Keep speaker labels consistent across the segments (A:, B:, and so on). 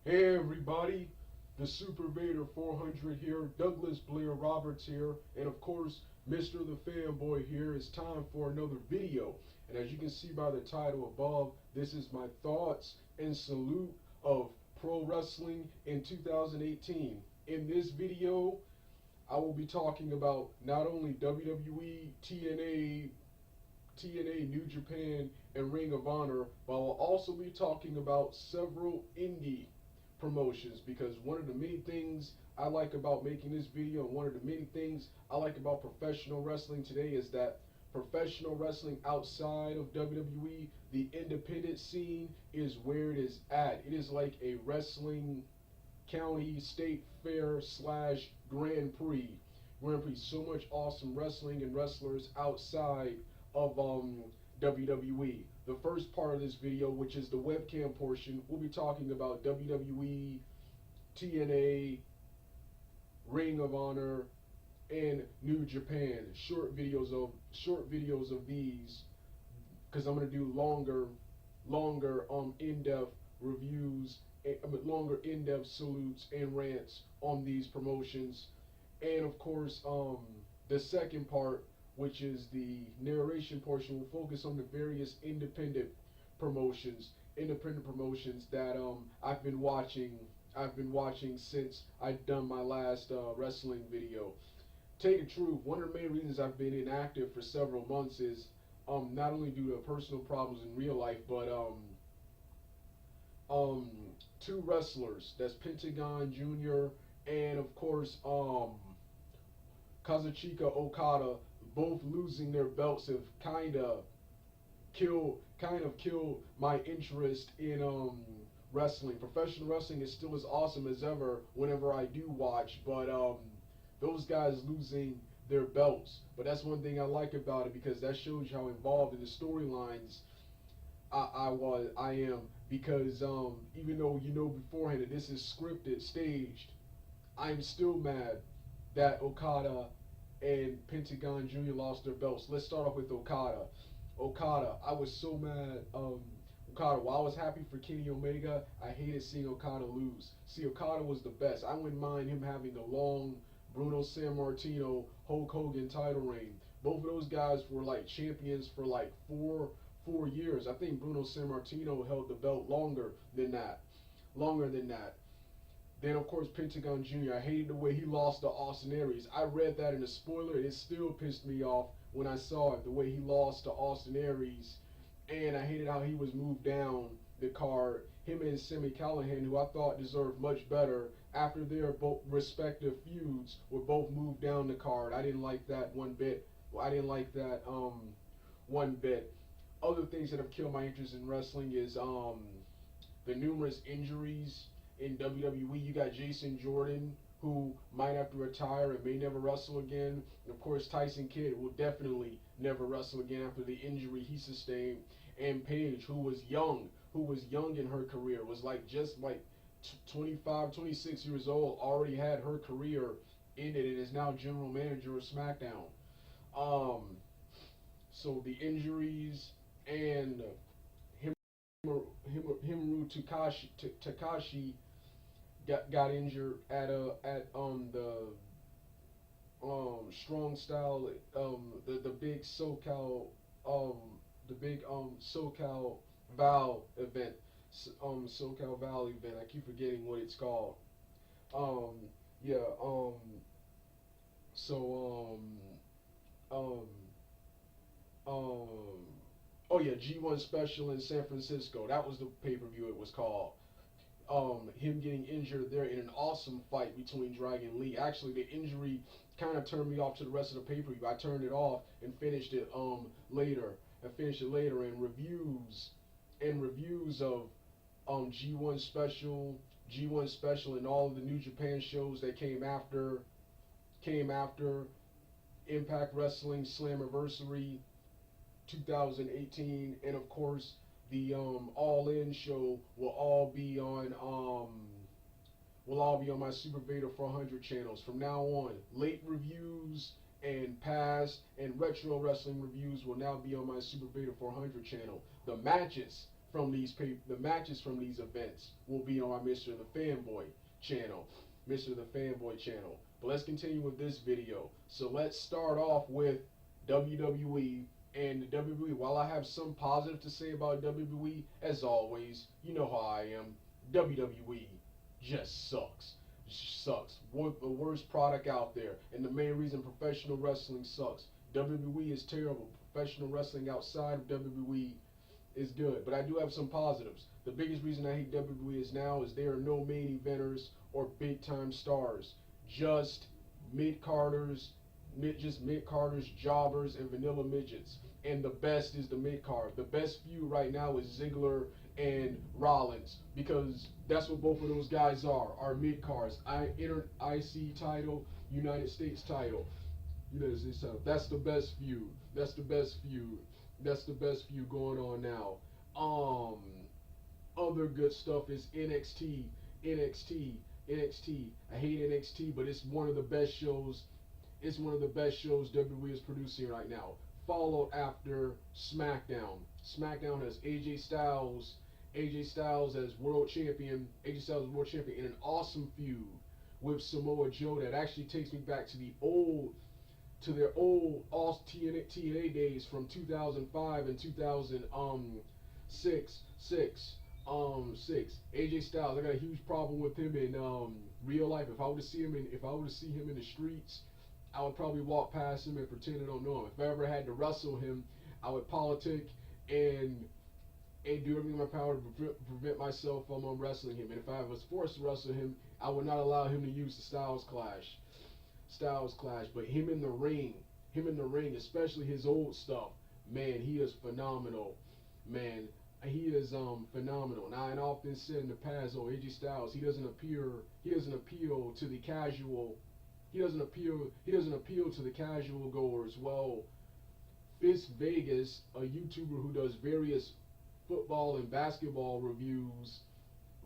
A: Hey everybody, the Super Vader 400 here, Douglas Blair Roberts here, and of course, Mr. The Fanboy here. It's time for another video. And as you can see by the title above, this is my thoughts and salute of pro wrestling in 2018. In this video, I will be talking about not only WWE, TNA, New Japan, and Ring of Honor, but I'll also be talking about several indie promotions, because one of the many things I like about making this video and one of the many things I like about professional wrestling today is that professional wrestling outside of WWE, the independent scene, is where it is at. It is like a wrestling county state fair slash Grand Prix. So much awesome wrestling and wrestlers outside of WWE. The first part of this video, which is the webcam portion, we'll be talking about WWE, TNA, Ring of Honor, and New Japan. Short videos of these, because I'm gonna do longer in-depth reviews, longer in-depth salutes and rants on these promotions. And of course, the second part, which is the narration portion, will focus on the various independent promotions that I've been watching. Since I've done my last wrestling video. Tell you the truth, one of the main reasons I've been inactive for several months is not only due to personal problems in real life, but two wrestlers, that's Pentagon Jr. and of course Kazuchika Okada, both losing their belts, have kind of killed my interest in wrestling. Professional wrestling is still as awesome as ever whenever I do watch, but those guys losing their belts. But that's one thing I like about it, because that shows you how involved in the storylines I am. Because even though you know beforehand that this is scripted, staged, I'm still mad that Okada and Pentagon Jr. lost their belts. Let's start off with Okada. I was so mad. Okada, while I was happy for Kenny Omega, I hated seeing Okada lose. See, Okada was the best. I wouldn't mind him having the long Bruno Sammartino, Hulk Hogan title reign. Both of those guys were like champions for like four years. I think Bruno Sammartino held the belt longer than that. Then of course Pentagon Jr. I hated the way he lost to Austin Aries. I read that in a spoiler, and it still pissed me off when I saw it, the way he lost to Austin Aries. And I hated how he was moved down the card. Him and Sami Callihan, who I thought deserved much better after their both respective feuds, were both moved down the card. I didn't like that one bit. One bit. Other things that have killed my interest in wrestling is the numerous injuries in WWE. You got Jason Jordan, who might have to retire and may never wrestle again. And of course, Tyson Kidd will definitely never wrestle again after the injury he sustained. And Paige, who was young in her career, was just 25, 26 years old, already had her career ended, and is now general manager of SmackDown. So the injuries, and Hiromu Takashi got injured at the strong style, the big SoCal Val event. SoCal Val event. I keep forgetting what it's called. Um, yeah. So um, oh yeah, G1 Special in San Francisco. That was the pay-per-view it was called. Him getting injured there in an awesome fight between Dragon Lee. Actually, the injury kind of turned me off to the rest of the pay-per-view. I turned it off and finished it later. And reviews of G1 Special, and all of the New Japan shows that came after Impact Wrestling Slammiversary 2018, and of course the All In show will all be on my Super Vader 400 channels from now on. Late reviews and past and retro wrestling reviews will now be on my Super Vader 400 channel. The matches from the matches from these events will be on our Mr. The Fanboy channel. Mr. The Fanboy channel. But let's continue with this video. So let's start off with WWE and WWE. While I have some positive to say about WWE, as always, you know how I am. WWE just sucks. Sucks. The worst product out there. And the main reason professional wrestling sucks. WWE is terrible. Professional wrestling outside of WWE is good. But I do have some positives. The biggest reason I hate WWE is now is there are no main eventers or big time stars. Just mid-carders, jobbers, and vanilla midgets. And the best is the mid-card. The best feud right now is Ziggler and Rollins, because that's what both of those guys are mid-cards. IC title, United States title. That's the best feud. That's the best feud. That's the best feud going on now. Other good stuff is NXT. I hate NXT, but it's one of the best shows. It's one of the best shows WWE is producing right now. Followed after SmackDown. SmackDown has AJ Styles as world champion. AJ Styles is world champion in an awesome feud with Samoa Joe that actually takes me back to their old TNA days from 2005 and 2006. AJ Styles, I got a huge problem with him in real life. If I were to see him in the streets, I would probably walk past him and pretend I don't know him. If I ever had to wrestle him, I would politic and do everything in my power to prevent myself from wrestling him. And if I was forced to wrestle him, I would not allow him to use the Styles Clash. But him in the ring, especially his old stuff, man, he is phenomenal. Man, he is phenomenal. Now, I often said in the past, AJ Styles, he doesn't appeal to the casual. He doesn't appeal to the casual goers. Well, Fist Vegas, a YouTuber who does various football and basketball reviews,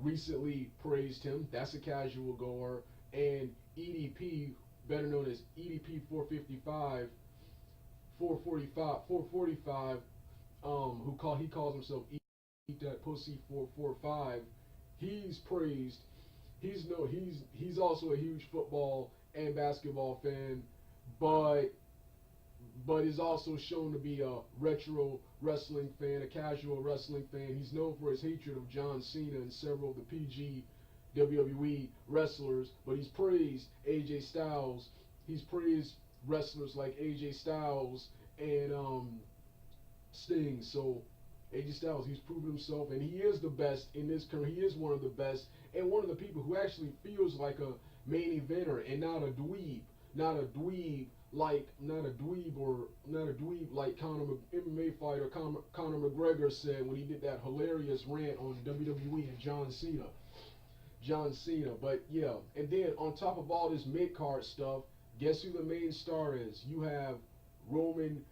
A: recently praised him. That's a casual goer. And EDP, better known as EDP 445, he calls himself Eat That Pussy 445. He's praised. He's also a huge football and basketball fan, but is also shown to be a retro wrestling fan, a casual wrestling fan. He's known for his hatred of John Cena and several of the PG WWE wrestlers, but he's praised AJ Styles. He's praised wrestlers like AJ Styles and Sting. So AJ Styles, he's proven himself, and he is the best in this career. He is one of the best, and one of the people who actually feels like a main eventer and not a dweeb like MMA fighter Conor McGregor said when he did that hilarious rant on WWE and John Cena. But yeah, and then on top of all this mid-card stuff, guess who the main star is? You have Roman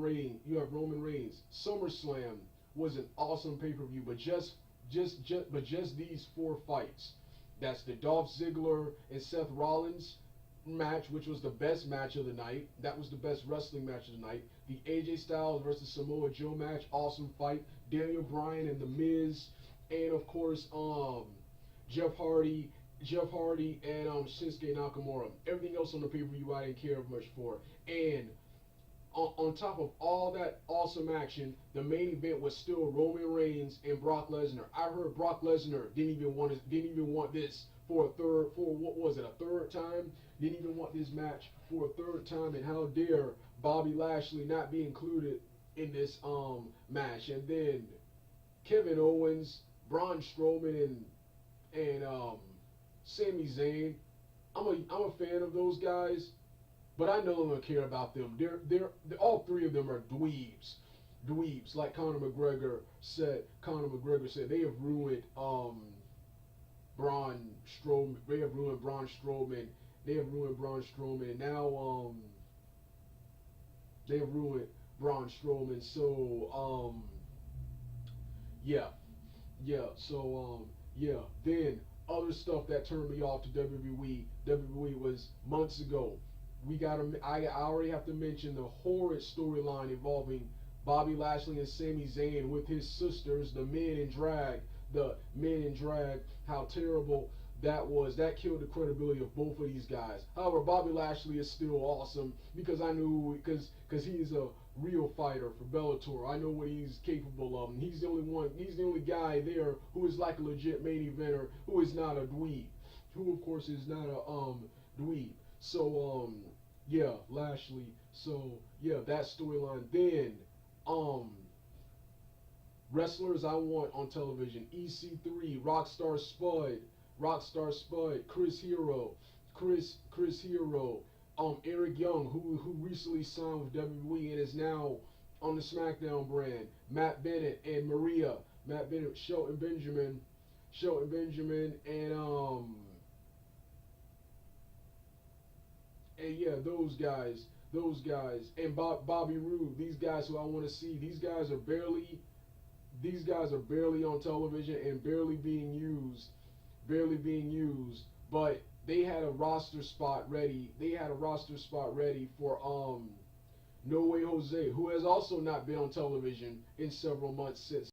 A: Reigns. SummerSlam was an awesome pay-per-view, but just these 4 fights. That's the Dolph Ziggler and Seth Rollins match, which was the best match of the night. That was the best wrestling match of the night. The AJ Styles versus Samoa Joe match, awesome fight. Daniel Bryan and The Miz, and of course Jeff Hardy and Shinsuke Nakamura. Everything else on the pay-per-view I didn't care much for. And on top of all that awesome action, the main event was still Roman Reigns and Brock Lesnar. I heard Brock Lesnar didn't even want this for a third time? Didn't even want this match for a third time, and how dare Bobby Lashley not be included in this match? And then Kevin Owens, Braun Strowman, and Sami Zayn. I'm a fan of those guys, but I no longer care about them. They're all 3 of them are dweebs. Like Conor McGregor said. They have ruined Braun Strowman. They have ruined Braun Strowman. And now they have ruined Braun Strowman. So yeah. Then other stuff that turned me off to WWE was months ago. I already have to mention the horrid storyline involving Bobby Lashley and Sami Zayn with his sisters, the men in drag, how terrible that was. That killed the credibility of both of these guys. However, Bobby Lashley is still awesome because I knew because he's a real fighter for Bellator. I know what he's capable of. And he's the only one. He's the only guy there who is like a legit main eventer, who is not a dweeb, who of course is not a dweeb. So yeah, Lashley. So yeah, that storyline. Then um wrestlers I want on television: EC3, Rockstar Spud, Chris Hero, Eric Young, who recently signed with WWE and is now on the SmackDown brand, Matt Bennett and Matt Bennett, Shelton Benjamin, and yeah, those guys, and Bobby Roode, these guys who I want to see. These guys are barely on television and barely being used, but they had a roster spot ready. They had a roster spot ready for No Way Jose, who has also not been on television in several months since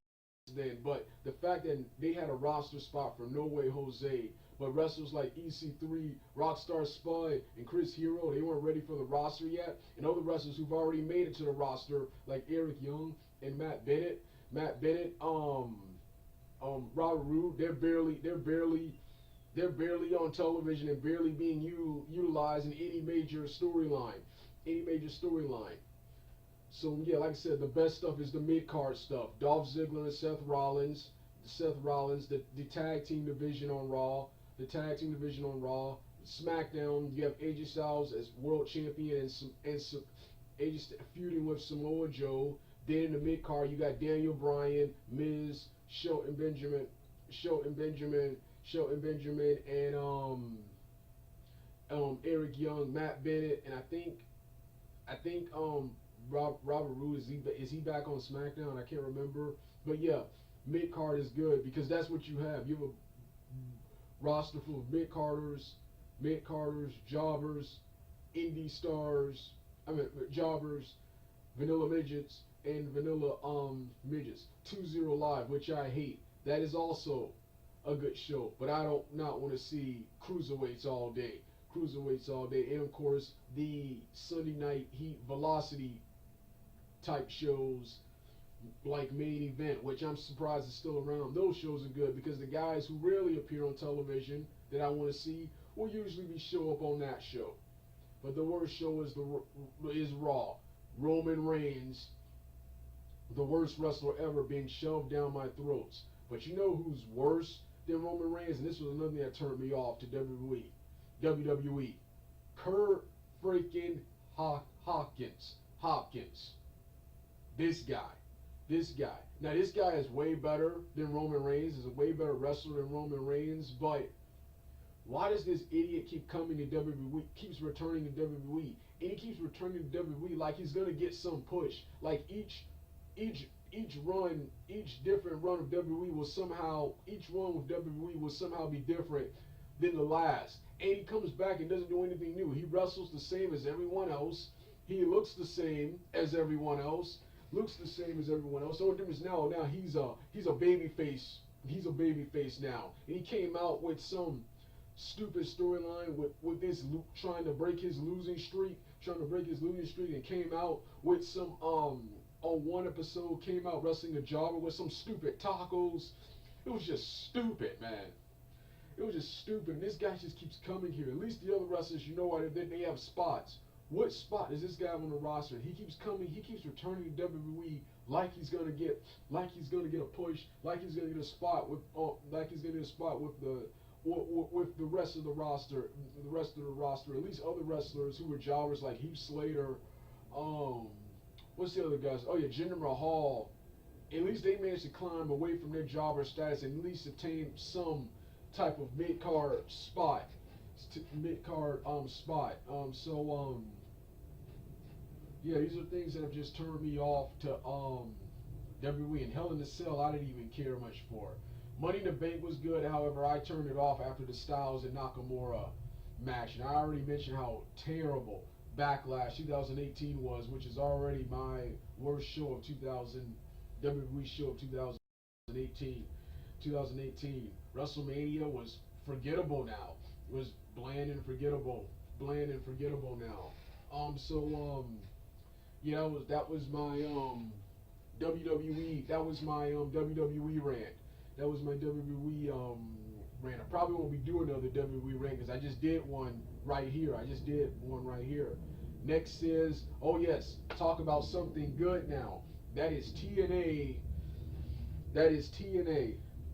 A: then. But the fact that they had a roster spot for No Way Jose, but wrestlers like EC3, Rockstar Spud, and Chris Hero, they weren't ready for the roster yet. And other wrestlers who've already made it to the roster, like Eric Young and Matt Bennett, Robert Roode, they're barely on television and barely being utilized in any major storyline. So yeah, like I said, the best stuff is the mid card stuff. Dolph Ziggler and the tag team division on Raw, SmackDown. You have AJ Styles as world champion and AJ feuding with Samoa Joe. Then in the mid card, you got Daniel Bryan, Miz, Shelton Benjamin, and Eric Young, Matt Bennett, and I think Robert Roode, is he back on SmackDown? I can't remember, but yeah, mid card is good because that's what you have. You have a roster full of mid carders, jobbers, indie stars. Jobbers, vanilla midgets, and vanilla midgets. 2-0 Live, which I hate. That is also a good show, but I don't not want to see cruiserweights all day. And of course the Sunday Night Heat Velocity type shows like Main Event, which I'm surprised is still around. Those shows are good because the guys who rarely appear on television that I want to see will usually show up on that show. But the worst show is Raw. Roman Reigns, the worst wrestler ever, being shoved down my throats. But you know who's worse than Roman Reigns? And this was another thing that turned me off to WWE. Kurt freaking Hopkins. This guy. Now this guy is way better than Roman Reigns. Is a way better wrestler than Roman Reigns. But why does this idiot keep coming to WWE? Keeps returning to WWE, and he keeps returning to WWE like he's gonna get some push. Like each different run of WWE will somehow, each one with WWE will somehow be different than the last. And he comes back and doesn't do anything new. He wrestles the same as everyone else. He looks the same as everyone else. The only difference now he's a baby face. He's a baby face now, and he came out with some stupid storyline with this trying to break his losing streak, and came out with some on one episode came out wrestling a jobber with some stupid tacos. It was just stupid, man. It was just stupid. And this guy just keeps coming here. At least the other wrestlers, you know what, they have spots. What spot does this guy have on the roster? He keeps coming. He keeps returning to WWE like he's gonna get a push, like he's gonna get a spot with the rest of the roster, at least other wrestlers who were jobbers like Heath Slater, what's the other guys? Oh yeah, Jinder Mahal. At least they managed to climb away from their jobber status and at least attain some type of mid-card spot. Yeah, these are things that have just turned me off to WWE. And Hell in a Cell I didn't even care much for. Money in the Bank was good, however, I turned it off after the Styles and Nakamura match. And I already mentioned how terrible Backlash 2018 was, which is already my worst show of 2000, WWE show of 2018. 2018 WrestleMania was forgettable now. It was bland and forgettable, now. Yeah, that was my WWE. That was my WWE rant. That was my WWE rant. I probably won't be doing another WWE rant because I just did one right here. Next is, oh yes, talk about something good now. That is TNA.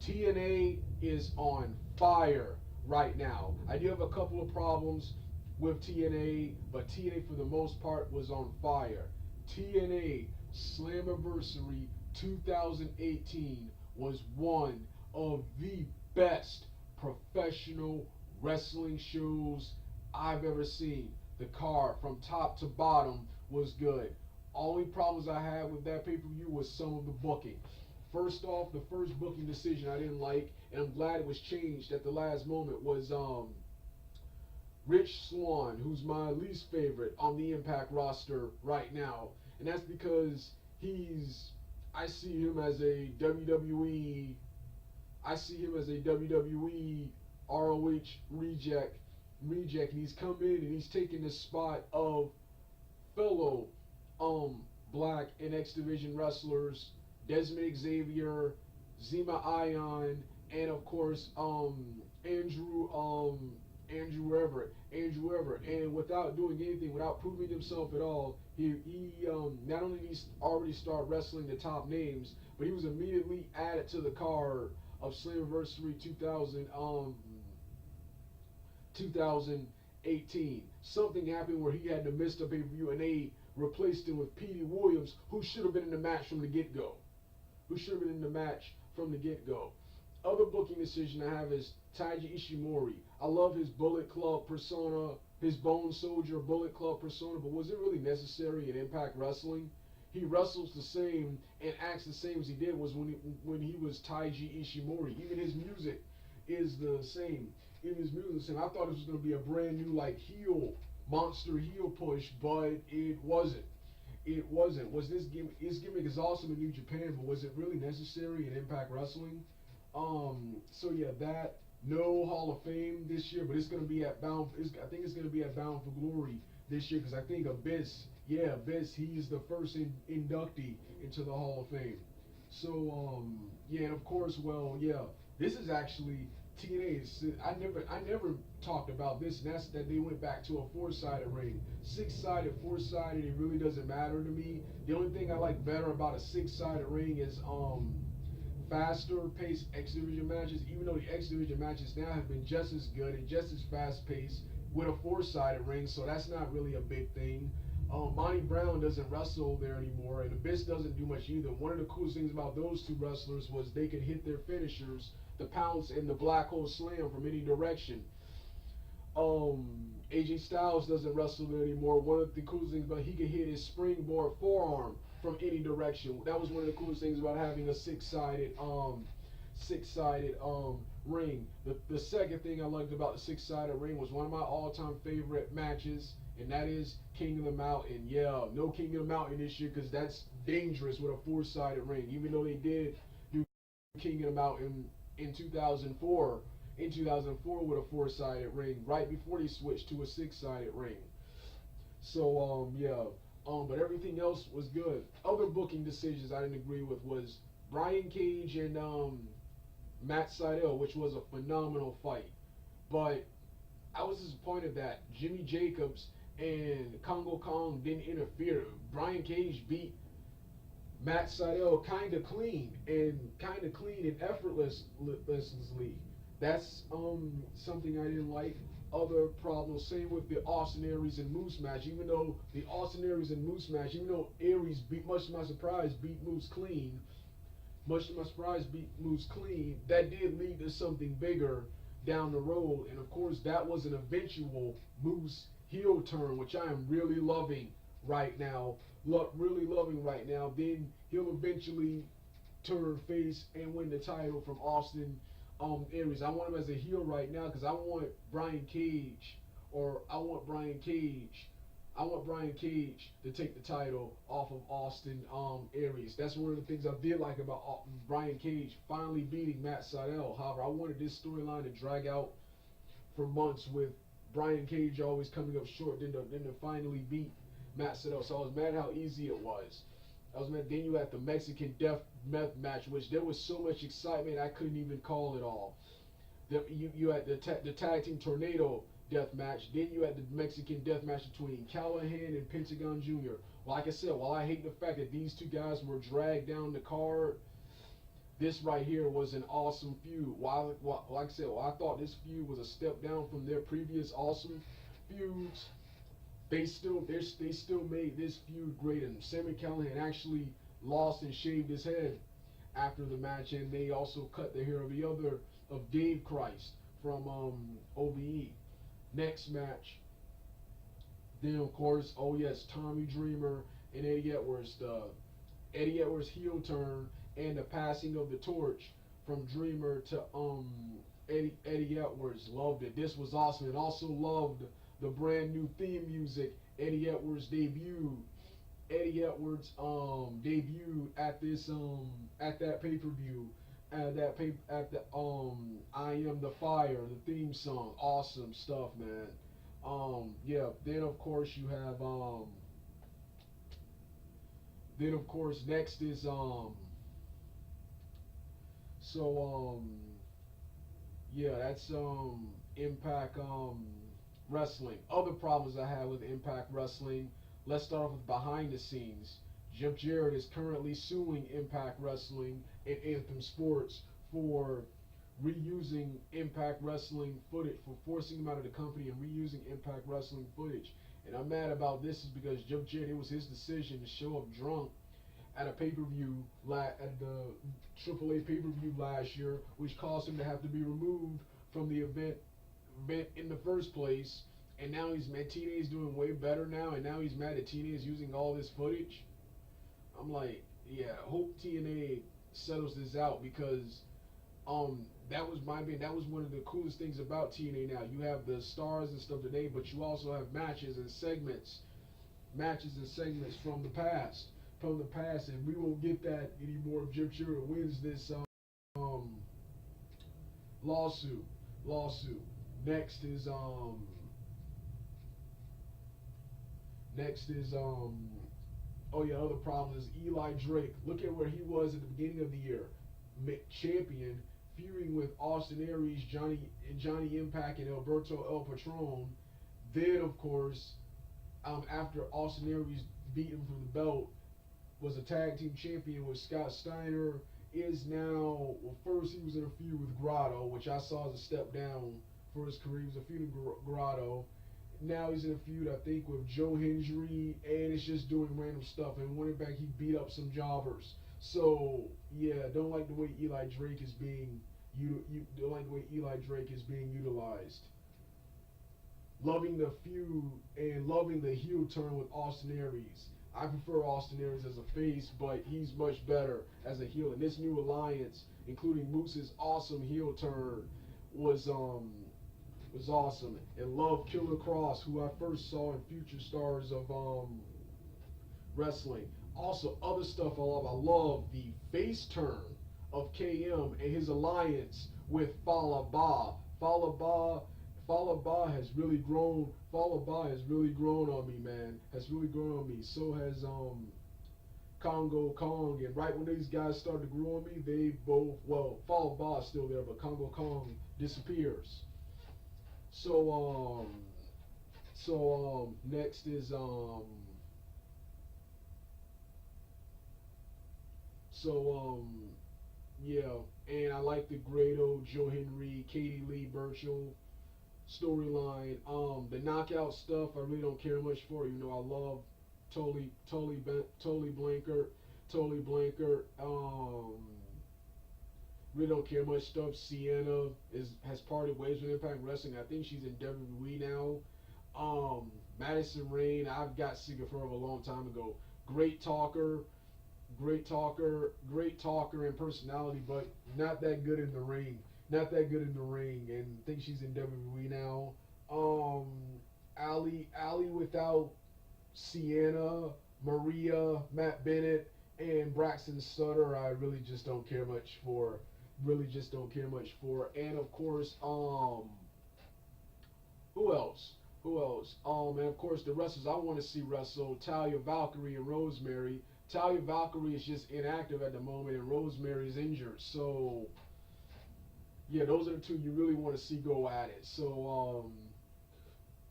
A: TNA is on fire right now. I do have a couple of problems with TNA, but TNA for the most part was on fire. TNA Slammiversary 2018 was one of the best professional wrestling shows I've ever seen. The card from top to bottom was good. Only problems I had with that pay-per-view was some of the booking. First off, the first booking decision I didn't like, and I'm glad it was changed at the last moment, was Rich Swann, who's my least favorite on the Impact roster right now. And that's because I see him as a WWE, ROH reject, and he's come in and he's taken the spot of fellow Black and X Division wrestlers, Desmond Xavier, Zema Ion, and of course Andrew Everett, and without doing anything, without proving himself at all, he not only did he already start wrestling the top names, but he was immediately added to the card of Slammiversary 2018. Something happened where he had to miss the pay-per-view, and they replaced him with Petey Williams, who should have been in the match from the get-go. Other booking decision I have is Taiji Ishimori. I love his Bullet Club persona, his Bone Soldier Bullet Club persona, but was it really necessary in Impact Wrestling? He wrestles the same and acts the same as he did was when he was Taiji Ishimori. Even his music is the same. I thought this was going to be a brand new monster heel push, but it wasn't. Was this gimmick? His gimmick is awesome in New Japan, but was it really necessary in Impact Wrestling? So yeah, that no Hall of Fame this year, but it's gonna be at Bound. I think it's gonna be at Bound for Glory this year because I think Abyss, he's the first inductee into the Hall of Fame. So and of course, this is actually TNA's. I never talked about this, and that's that they went back to a four-sided ring. Six-sided, four-sided, it really doesn't matter to me. The only thing I like better about a six-sided ring is faster paced X Division matches, even though the X Division matches now have been just as good and just as fast paced with a four-sided ring, so that's not really a big thing. Monty Brown doesn't wrestle there anymore, and Abyss doesn't do much either. One of the coolest things about those two wrestlers was they could hit their finishers, the pounce and the black hole slam, from any direction. AJ Styles doesn't wrestle there anymore. One of the coolest things about he could hit his springboard forearm from any direction. That was one of the coolest things about having a six-sided ring. The second thing I liked about the six-sided ring was one of my all-time favorite matches, and that is King of the Mountain. Yeah, no King of the Mountain this year because that's dangerous with a four-sided ring. Even though they did do King of the Mountain in 2004 with a four-sided ring right before they switched to a six-sided ring. So but everything else was good. Other booking decisions I didn't agree with was Brian Cage and Matt Sydal, which was a phenomenal fight. But I was disappointed that Jimmy Jacobs and Kongo Kong didn't interfere. Brian Cage beat Matt Sydal kind of clean and effortlessly. That's something I didn't like. Other problems, same with the Austin Aries and Moose match. Even though Aries much to my surprise, beat Moose clean, that did lead to something bigger down the road. And of course, that was an eventual Moose heel turn, which I am really loving right now. Then he'll eventually turn face and win the title from Austin Aries. I want him as a heel right now because I want Brian Cage I want Brian Cage to take the title off of Austin Aries. That's one of the things I did like about Brian Cage finally beating Matt Sydal. However, I wanted this storyline to drag out for months with Brian Cage always coming up short, then to finally beat Matt Sydal. So I was mad how easy it was. I was mad. Then you had the Mexican Death match, which there was so much excitement I couldn't even call it all. You had the tag team tornado death match. Then you had the Mexican death match between Callahan and Pentagon Jr. Like I said, while I hate the fact that these two guys were dragged down the card, this right here was an awesome feud. Like I said, while I thought this feud was a step down from their previous awesome feuds, they still made this feud great. And Sami Callahan actually lost and shaved his head after the match, and they also cut the hair of the other of Dave Christ from OVE. Next match, then of course, oh yes, Tommy Dreamer and Eddie Edwards, the Eddie Edwards heel turn and the passing of the torch from Dreamer to Eddie Edwards. Loved it. This was awesome, and also loved the brand new theme music Eddie Edwards debuted. Eddie Edwards debuted at this at that pay-per-view at the I Am the Fire, the theme song. Awesome stuff, man. Yeah, then of course you have then of course next is yeah, that's Impact Wrestling. Other problems I have with Impact Wrestling. Let's start off with behind the scenes. Jeff Jarrett is currently suing Impact Wrestling and Anthem Sports for reusing Impact Wrestling footage, for forcing him out of the company and reusing Impact Wrestling footage. And I'm mad about this is because Jeff Jarrett, it was his decision to show up drunk at a pay-per-view, at the AAA pay-per-view last year, which caused him to have to be removed from the event in the first place. And now he's mad. TNA is doing way better now, and now he's mad that TNA is using all this footage. I'm like, yeah, hope TNA settles this out, because that was my opinion. That was one of the coolest things about TNA now. You have the stars and stuff today, but you also have matches and segments from the past. And we won't get that anymore if Jeff Jarrett wins this lawsuit. Next is oh yeah, other problem is Eli Drake. Look at where he was at the beginning of the year, champion, feuding with Austin Aries, Johnny Impact, and Alberto El Patron. Then of course, after Austin Aries beat him from the belt, was a tag team champion with Scott Steiner. Is now, well, first he was in a feud with Grotto, which I saw as a step down for his career. He was a feud with Grotto. Now he's in a feud, I think, with Joe Hendry, and it's just doing random stuff. And when back, he beat up some jobbers. So yeah, don't like the way Eli Drake is being utilized. Loving the feud and loving the heel turn with Austin Aries. I prefer Austin Aries as a face, but he's much better as a heel. And this new alliance, including Moose's awesome heel turn, was awesome. And love Killer Cross, who I first saw in Future Stars of wrestling. Also, other stuff I love. I love the face turn of KM and his alliance with Fallah Bahh. Fallah Bahh has really grown. Fallah Bahh has really grown on me, man. Has really grown on me. So has Congo Kong. And right when these guys started to grow on me, they both, well, Fallah Bahh is still there, but Congo Kong disappears. So next is yeah, and I like the Grado, Joe Henry, Katie Lee Burchill storyline. The knockout stuff I really don't care much for. You know, I love Tully Blanchard. Really don't care much stuff. Sienna has parted ways with Impact Wrestling. I think she's in WWE now. Madison Rayne, I've got sick of her a long time ago. Great talker and personality, but not that good in the ring. And I think she's in WWE now. Ali without Sienna, Maria, Matt Bennett, and Braxton Sutter. I really just don't care much for. Really just don't care much for. And of course, who else? Who else? And of course, the wrestlers I want to see wrestle: Talia Valkyrie and Rosemary. Talia Valkyrie is just inactive at the moment, and Rosemary is injured. So yeah, those are the two you really want to see go at it. So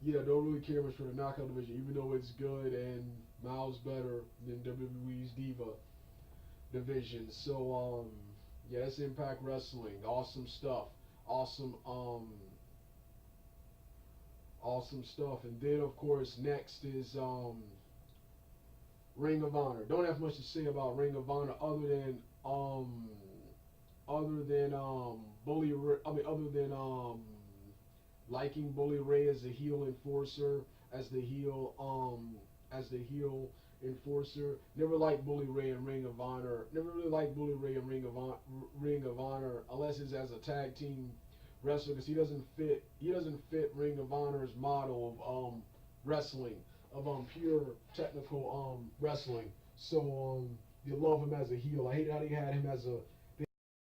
A: yeah, don't really care much for the knockout division, even though it's good and miles better than WWE's Diva division. So yeah, that's Impact Wrestling. Awesome stuff. Awesome awesome stuff. And then of course next is Ring of Honor. Don't have much to say about Ring of Honor other than Bully. Other than liking Bully Ray as the heel enforcer, as the heel enforcer. Never liked Bully Ray in Ring of Honor. Never really liked Bully Ray in Ring of Honor unless it's as a tag team wrestler, because he doesn't fit Ring of Honor's model of wrestling, of pure technical wrestling. So you love him as a heel. I hate how they had him as a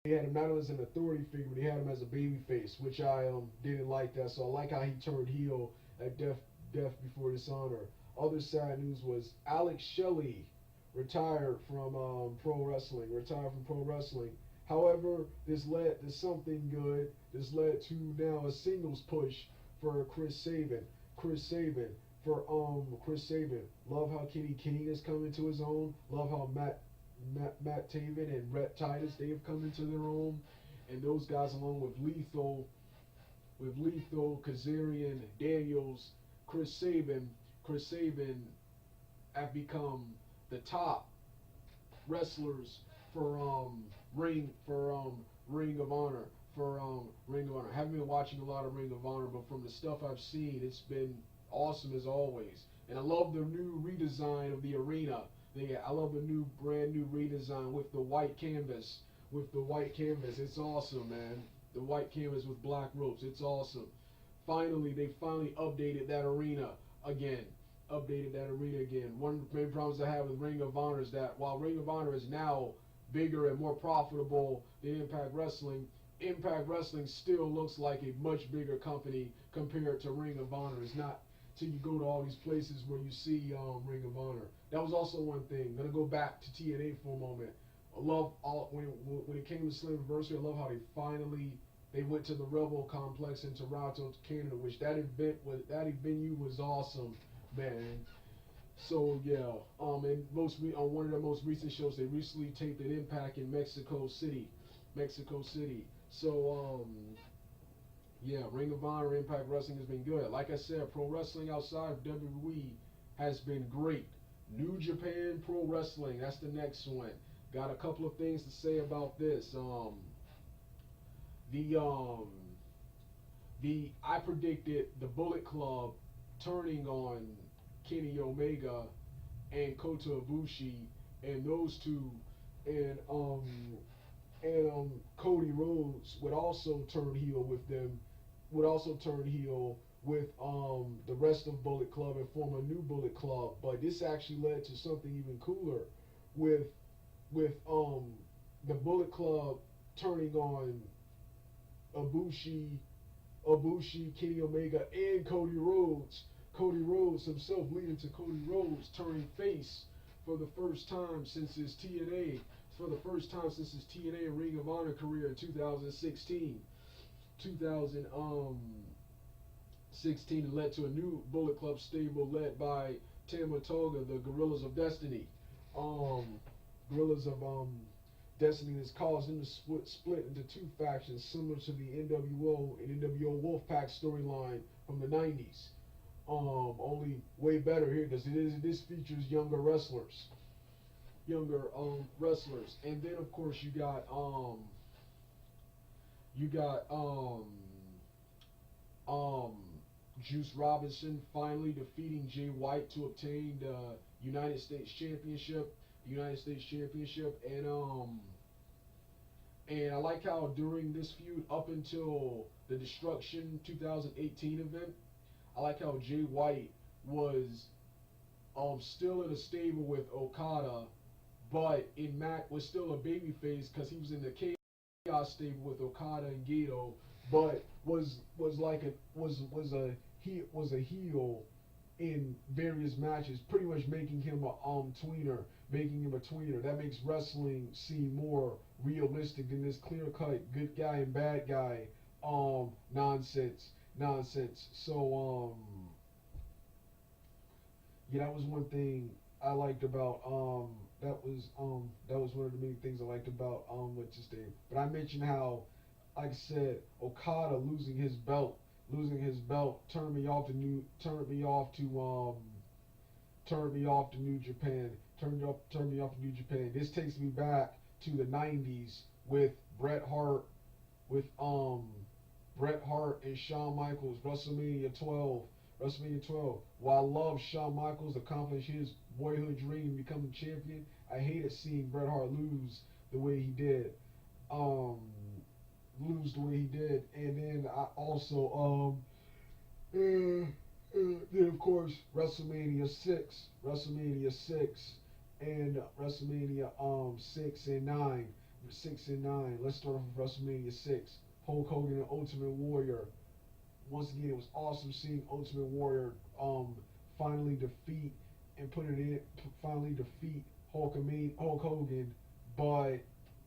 A: they had him not only as an authority figure, but they had him as a baby face, which I didn't like that. So I like how he turned heel at Death Before Dishonor. Other sad news was Alex Shelley retired from pro wrestling. However, this led to something good. This led to now a singles push for Chris Sabin. Chris Sabin Love how Kenny King is coming to his own. Love how Matt Taven and Rhett Titus, they have come into their own. And those guys, along with Lethal, Kazarian, Daniels, Chris Sabin have become the top wrestlers for Ring of Honor. I haven't been watching a lot of Ring of Honor, but from the stuff I've seen, it's been awesome as always. And I love the new redesign of the arena. I love the brand new redesign with the white canvas. It's awesome, man. The white canvas with black ropes. It's awesome. They finally updated that arena again. One of the main problems I have with Ring of Honor is that while Ring of Honor is now bigger and more profitable than Impact Wrestling still looks like a much bigger company compared to Ring of Honor. It's not till you go to all these places where you see Ring of Honor. That was also one thing. I'm gonna go back to TNA for a moment. I love when it came to Slammiversary. I love how they went to the Rebel Complex in Toronto, Canada, which that venue was awesome, man. So yeah, and on one of their most recent shows, they recently taped an Impact in Mexico City. So yeah, Ring of Honor, Impact Wrestling has been good. Like I said, pro wrestling outside of WWE has been great. New Japan Pro Wrestling, that's the next one. Got a couple of things to say about this. I predicted the Bullet Club turning on Kenny Omega and Kota Ibushi, and those two, and Cody Rhodes would also turn heel with them. Would also turn heel with the rest of Bullet Club and form a new Bullet Club. But this actually led to something even cooler, with the Bullet Club turning on Ibushi, Kenny Omega, and Cody Rhodes. Cody Rhodes himself, leading to Cody Rhodes turning face for the first time since his TNA Ring of Honor career in 2016. 2016 led to a new Bullet Club stable led by Tama Tonga, the Gorillas of Destiny. Gorillas of Destiny has caused them to split into two factions, similar to the NWO and NWO Wolfpack storyline from the 90s. Only way better here because this features younger wrestlers. And then of course you got Juice Robinson finally defeating Jay White to obtain the United States Championship. And I like how during this feud up until the Destruction 2018 event, I like how Jay White was still in a stable with Okada, but in Mac was still a babyface because he was in the Chaos stable with Okada and Gato, but was like a was a heel in various matches, pretty much making him a tweener, making him a tweener. That makes wrestling seem more realistic than this clear cut good guy and bad guy nonsense. So yeah, that was one thing I liked about that was one of the main things I liked about what's his name. But I mentioned how, like I said, Okada losing his belt turned me off to New Japan. Turned me off to New Japan. This takes me back to the '90s with with Bret Hart and Shawn Michaels, WrestleMania 12. WrestleMania 12. While I love Shawn Michaels accomplish his boyhood dream, becoming champion, I hated seeing Bret Hart the way he did. Um, lose the way he did, and then I also then of course WrestleMania 6, and WrestleMania 6 and 9. Let's start off with WrestleMania 6. Hulk Hogan and Ultimate Warrior. Once again, it was awesome seeing Ultimate Warrior finally defeat and put it in finally defeat Hulk Hogan, but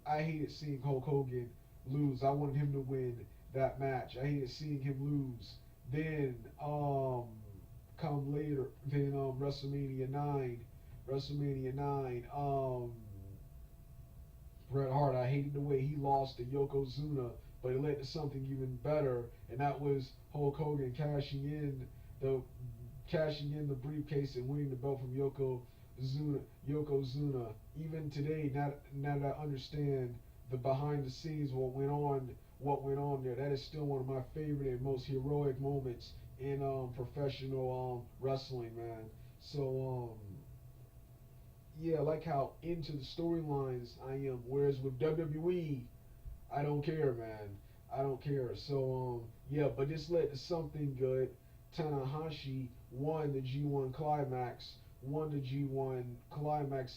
A: I hated seeing Hulk Hogan lose. I wanted him to win that match. I hated seeing him lose. Then come later, then WrestleMania 9, Bret Hart. I hated the way he lost to Yokozuna, but it led to something even better, and that was Hulk Hogan cashing in the briefcase and winning the belt from Yokozuna. Even today, now that I understand the behind the scenes, what went on there, that is still one of my favorite and most heroic moments in professional wrestling, man. So yeah, I like how into the storylines I am. Whereas with WWE, I don't care, man. I don't care. So yeah, but this led to something good. Tanahashi won the G1 climax,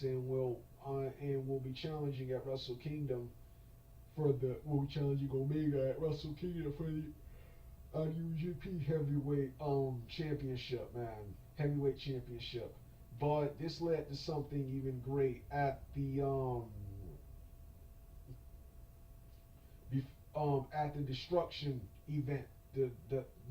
A: and will be challenging at Wrestle Kingdom will be challenging Omega at Wrestle Kingdom for the IWGP Heavyweight Championship, man. Heavyweight Championship. But this led to something even great at the Destruction event, the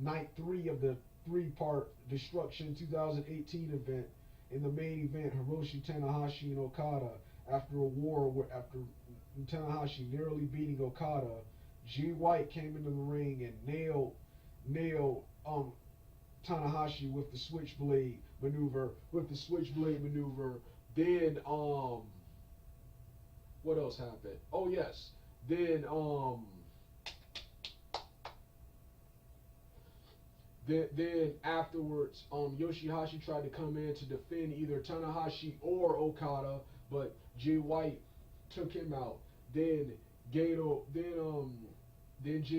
A: night 3 of the 3-part Destruction 2018 event. In the main event, Hiroshi Tanahashi and Okada, after Tanahashi narrowly beating Okada, Jay White came into the ring and nailed Tanahashi with the switchblade maneuver. Then what else happened? Oh yes. Then afterwards, Yoshihashi tried to come in to defend either Tanahashi or Okada, but Jay White took him out. Then Jay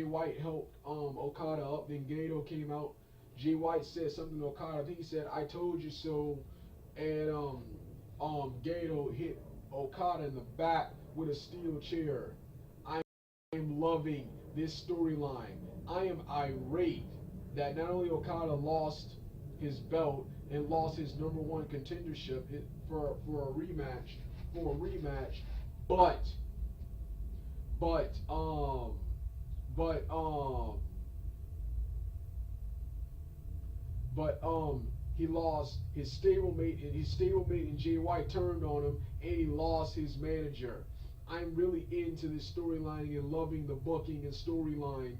A: White helped Okada up. Then Gato came out. Jay White said something to Okada. I think he said, "I told you so," and Gato hit Okada in the back with a steel chair. I am loving this storyline. I am irate that not only Okada lost his belt and lost his #1 contendership for a rematch, but but um but he lost his stablemate, and Jay White turned on him, and he lost his manager. I'm really into this storyline and loving the booking and storyline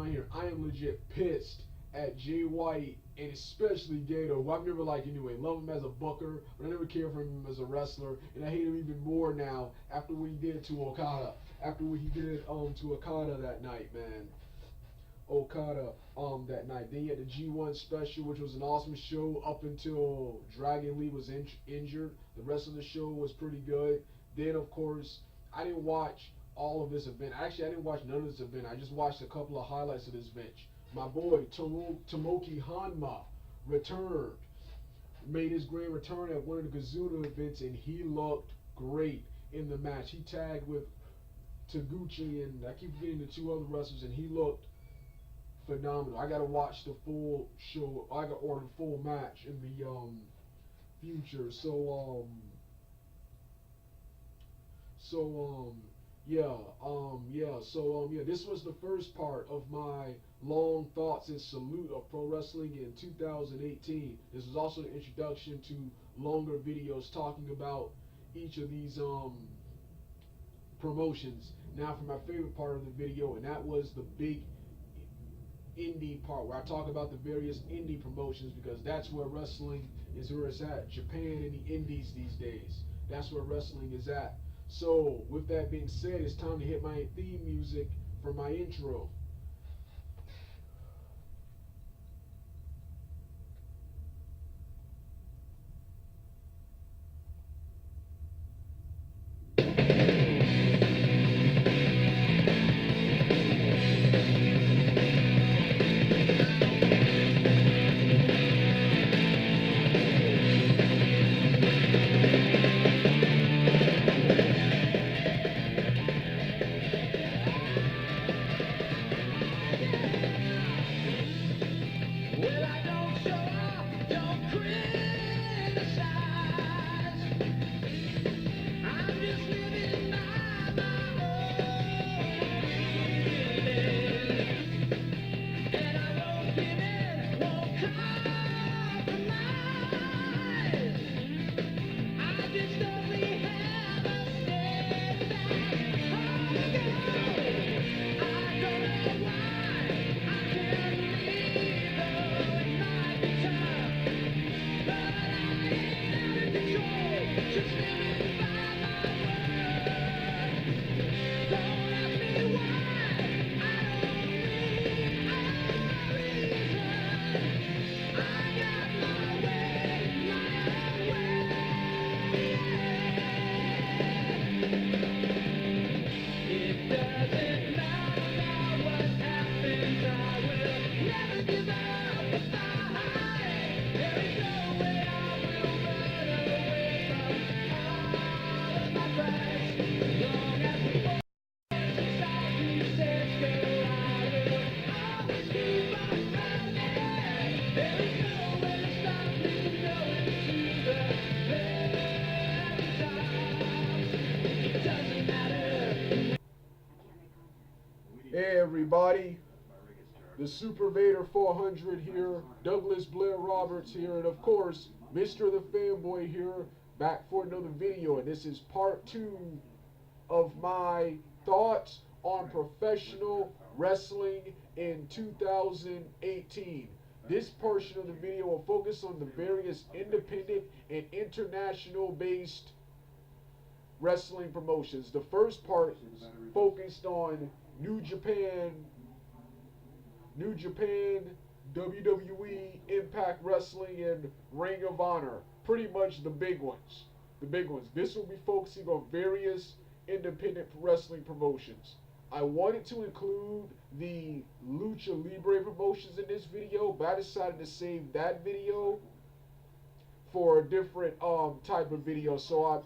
A: here. I am legit pissed at Jay White and especially Gato, who I've never liked anyway. Love him as a booker, but I never cared for him as a wrestler, and I hate him even more now after what he did to Okada. After what he did to Okada that night, man. That night. Then you had the G1 special, which was an awesome show up until Dragon Lee was injured. The rest of the show was pretty good. Then, of course, I didn't watch all of this event. Actually, I didn't watch none of this event. I just watched a couple of highlights of this event. My boy Tomoki Hanma returned made his grand return at one of the Kazuna events, and he looked great in the match. He tagged with Taguchi, and I keep forgetting the two other wrestlers, and he looked phenomenal. I gotta watch the full show. I gotta order the full match in the future. Yeah. This was the first part of my long thoughts and salute of pro wrestling in 2018. This was also the introduction to longer videos talking about each of these promotions. Now for my favorite part of the video, and that was the big indie part where I talk about the various indie promotions, because that's where wrestling is, where it's at. Japan and the indies these days. That's where wrestling is at. So with that being said, it's time to hit my theme music for my intro. Hey everybody, the Super Vader 400 here, Douglas Blair Roberts here, and of course, Mr. the Fanboy here, back for another video, and this is part 2 of my thoughts on professional wrestling in 2018. This portion of the video will focus on the various independent and international based wrestling promotions. The first part focused on New Japan, WWE, Impact Wrestling, and Ring of Honor. Pretty much the big ones. This will be focusing on various independent wrestling promotions. I wanted to include the Lucha Libre promotions in this video, but I decided to save that video for a different type of video. So I'm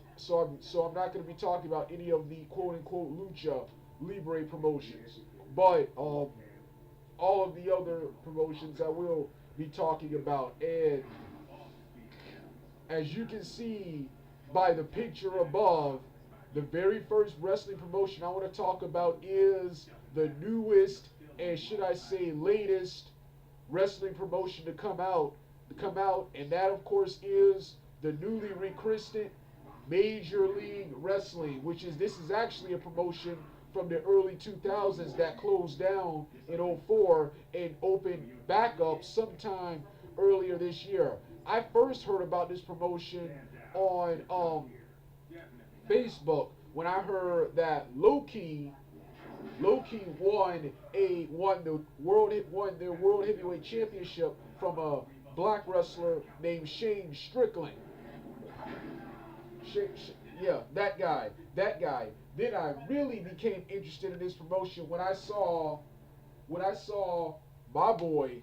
A: not going to be talking about any of the quote unquote Lucha Libre promotions, but all of the other promotions I will be talking about. And as you can see by the picture above, the very first wrestling promotion I want to talk about is the newest, and should I say latest, wrestling promotion to come out, and that of course is the newly rechristened Major League Wrestling, this is actually a promotion from the early 2000s that closed down in '04 and opened back up sometime earlier this year. I first heard about this promotion on Facebook when I heard that Low-Ki won their World Heavyweight Championship from a black wrestler named Shane Strickland. That guy. Then I really became interested in this promotion when I saw my boy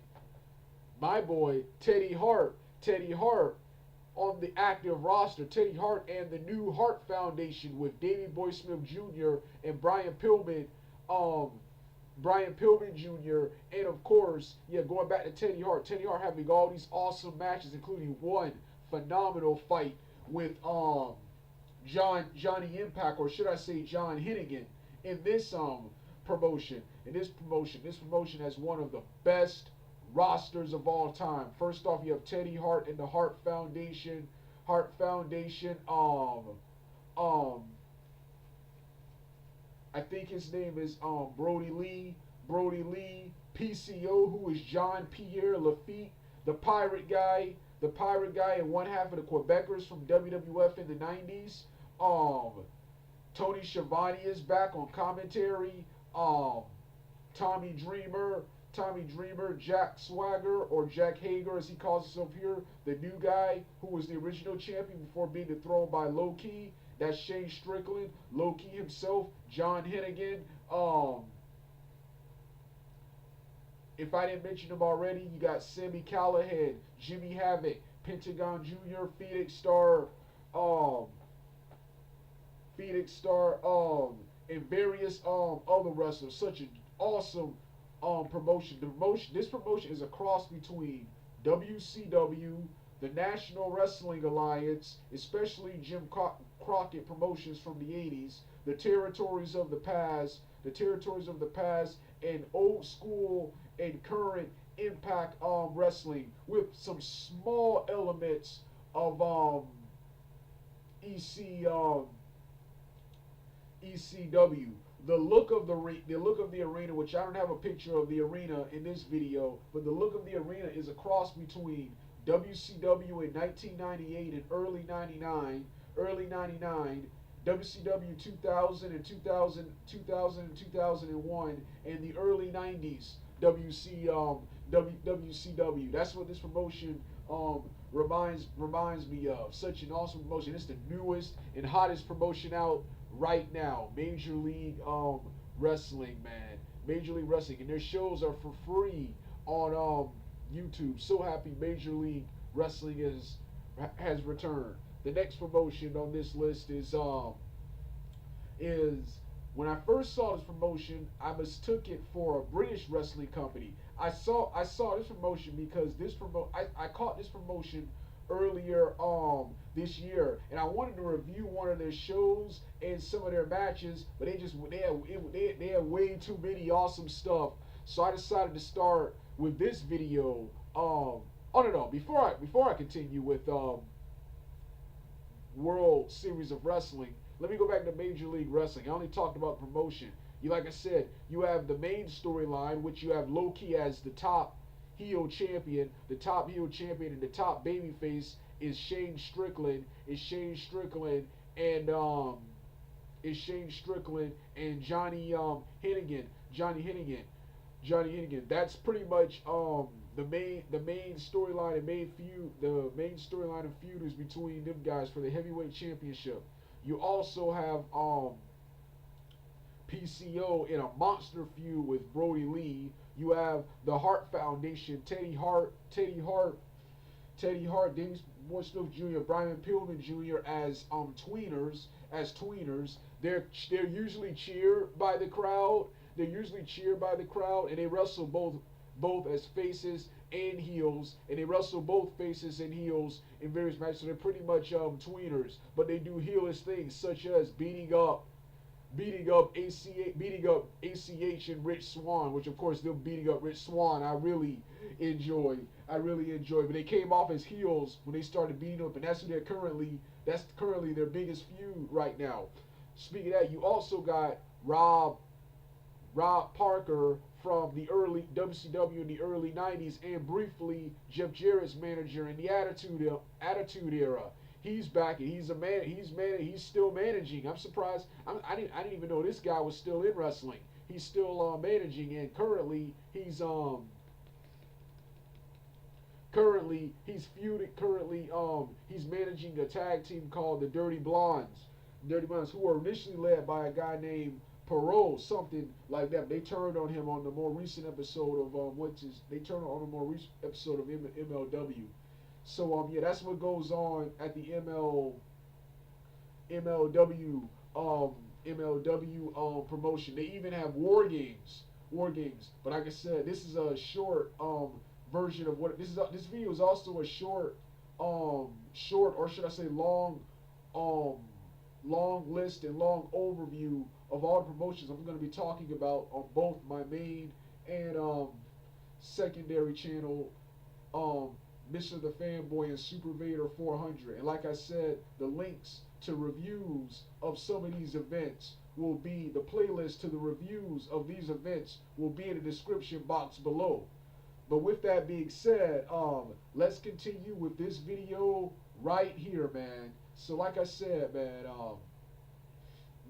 A: Teddy Hart
B: on the active roster, Teddy Hart and the new Hart Foundation with Davey Boy Smith Jr. and um, Brian Pillman Jr. And of course, yeah, going back to Teddy Hart. Teddy Hart having all these awesome matches, including one phenomenal fight with Johnny Impact, or should I say John Hennigan, in this promotion. This promotion has one of the best rosters of all time. First off, you have Teddy Hart and the Hart Foundation. Hart Foundation. Um, I think his name is Brody Lee. Brody Lee, PCO, who is John Pierre Lafitte, the Pirate Guy. The Pirate Guy and one half of the Quebecers from WWF in the 90s. Um, Tony Schiavone is back on commentary. Um, Tommy Dreamer, Jack Swagger, or Jack Hager as he calls himself here, the new guy who was the original champion before being dethroned by Low Key. That's Shane Strickland, Low Key himself, John Hennigan. If I didn't mention them already, you got Sammy Callahan, Jimmy Havoc, Pentagon Jr., um, and various other wrestlers. Such an awesome promotion. This promotion is a cross between WCW, the National Wrestling Alliance, especially Jim Crockett Promotions from the 80s, the Territories of the Past, and old school and current Impact Wrestling with some small elements of EC ECW. The look of the arena, which I don't have a picture of the arena in this video, but the look of the arena is a cross between WCW in 1998 and early 99, WCW 2000 and 2001, and the early 90s WCW. That's what this promotion reminds me of. Such an awesome promotion. It's the newest and hottest promotion out right now. Major League Wrestling, man. Major League Wrestling, and their shows are for free on YouTube. So happy Major League Wrestling has returned. The next promotion on this list is when I first saw this promotion, I mistook it for a British wrestling company. I saw this promotion because I caught this promotion earlier this year, and I wanted to review one of their shows and some of their matches, but they had way too many awesome stuff. So I decided to start with this video. Oh no, before I continue with World Series of Wrestling, let me go back to Major League Wrestling. I only talked about promotion. Like I said, you have the main storyline, which you have Low Key as the top heel champion. The top heel champion and the top babyface is Shane Strickland. And Johnny Hennigan. That's pretty much the main storyline and main feud. The main storyline and feud is between them guys for the heavyweight championship. You also have PCO in a monster feud with Brody Lee. You have the Hart Foundation, Teddy Hart, Davey Boy Smith Jr., Brian Pillman Jr. as tweeners. They're usually cheered by the crowd. And they wrestle both as faces and heels, and they wrestle both faces and heels in various matches. So they're pretty much tweeners, but they do heelish things such as beating up ACH and Rich Swann, which of course them beating up Rich Swann I really enjoy. But they came off as heels when they started beating up, and that's currently their biggest feud right now. Speaking of that, you also got Rob Parker from the early WCW in the early 90s, and briefly Jeff Jarrett's manager in the Attitude Era. He's back, and he's still managing. I'm surprised. I didn't even know this guy was still in wrestling. He's still managing, and currently he's managing a tag team called the Dirty Blondes. Who were initially led by a guy named Perot, something like that. They turned on him on the more recent episode of MLW. So yeah, that's what goes on at the MLW um MLW promotion. They even have war games. War games. But like I said, this is a short version of what this is. This video is also a short, or should I say um long list and long overview of all the promotions I'm going to be talking about on both my main and secondary channel, um, Mr. The Fanboy and Super Vader 400. And like I said, the links to reviews of some of these events will be, the playlist to the reviews of these events will be in the description box below. But with that being said, let's continue with this video right here, man. So like I said, man,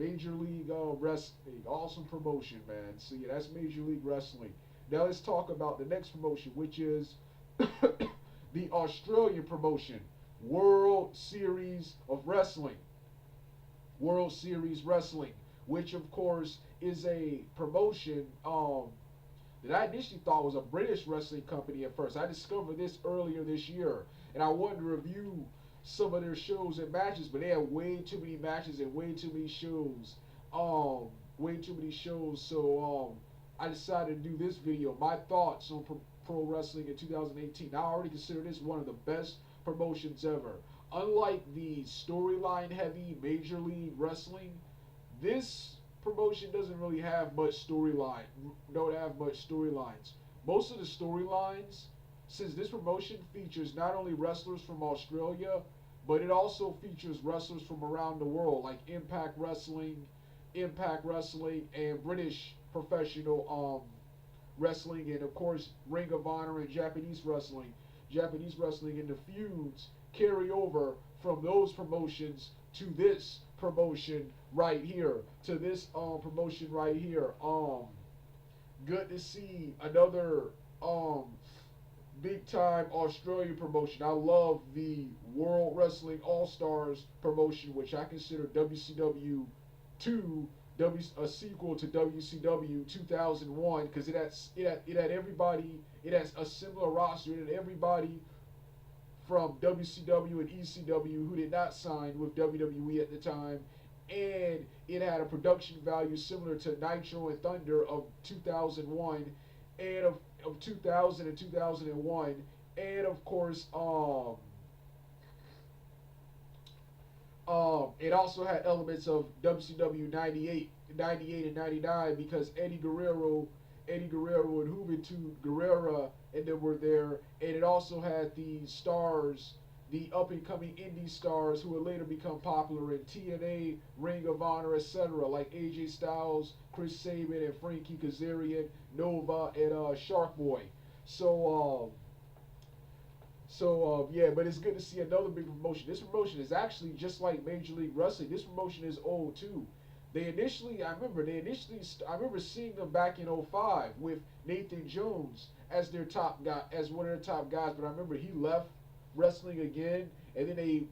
B: Major League Wrestling, awesome promotion, man. So yeah, that's Major League Wrestling. Now let's talk about the next promotion, which is the Australian promotion, World Series of Wrestling. World Series Wrestling, which of course is a promotion that I initially thought was a British wrestling company at first. I discovered this earlier this year, and I wanted to review some of their shows and matches, but they had way too many matches and way too many shows. Way too many shows. So I decided to do this video, my thoughts on pro wrestling in 2018. Now, I already consider this one of the best promotions ever. Unlike the storyline heavy Major League Wrestling, this promotion doesn't really have much storyline. Don't have much storylines. Most of the storylines, since this promotion features not only wrestlers from Australia, but it also features wrestlers from around the world, like Impact Wrestling, and British professional wrestling, and of course Ring of Honor and Japanese wrestling. Japanese wrestling, and the feuds carry over from those promotions to this promotion right here, to this promotion right here. Good to see another big time Australian promotion. I love the World Wrestling All Stars promotion, which I consider WCW 2, a sequel to WCW 2001, because it had everybody. It has a similar roster. It had everybody from WCW and ECW who did not sign with WWE at the time, and it had a production value similar to Nitro and Thunder of 2001, and of 2000 and 2001, and of course it also had elements of WCW 98 and 99, because Eddie Guerrero and Juventud Guerrera and them were there, and it also had the stars, the up-and-coming indie stars who would later become popular in TNA, Ring of Honor, etc., like AJ Styles, Chris Sabin, and Frankie Kazarian, Nova, and Shark Boy. Yeah, but it's good to see another big promotion. This promotion is actually just like Major League Wrestling. This promotion is old too. I remember seeing them back in '05 with Nathan Jones as their top guy, as one of their top guys. But I remember he left wrestling again, and then they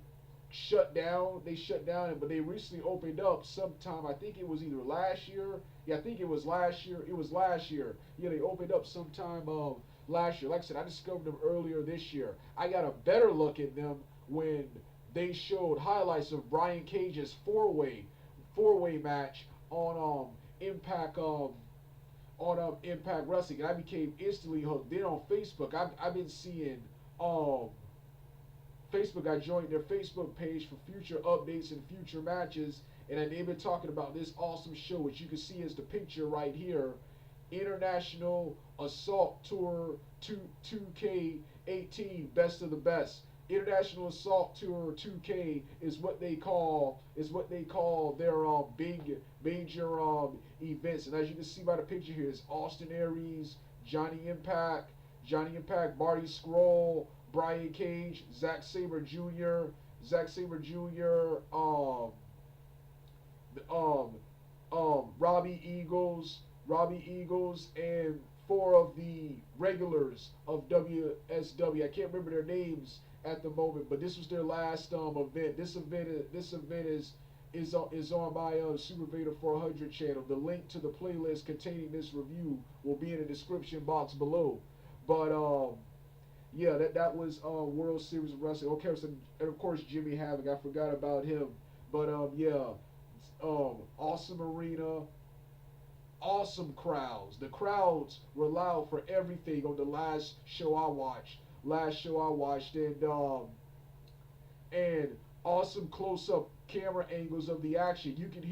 B: shut down. But they recently opened up sometime. I think it was either last year. Yeah, I think it was last year. It was last year. Yeah, they opened up sometime last year. Like I said, I discovered them earlier this year. I got a better look at them when they showed highlights of Brian Cage's four-way match on Impact Impact Wrestling, and I became instantly hooked. Then on Facebook, I've been seeing Facebook. I joined their Facebook page for future updates and future matches, and they've been talking about this awesome show, which you can see is the picture right here. International Assault Tour 2K18, Best of the Best. International Assault Tour 2K is what they call their big major events. And as you can see by the picture here, is Austin Aries, Johnny Impact, Marty Scurll, Brian Cage, Zack Sabre Jr., Robbie Eagles, and four of the regulars of WSW. I can't remember their names at the moment, but this was their last event. This event is on my Super Vader 400 channel. The link to the playlist containing this review will be in the description box below. But yeah, that was World Series of Wrestling. Okay, so, and of course Jimmy Havoc. I forgot about him, but yeah, awesome arena, awesome crowds. The crowds were loud for everything on the last show I watched. And awesome close up camera angles of the action. You can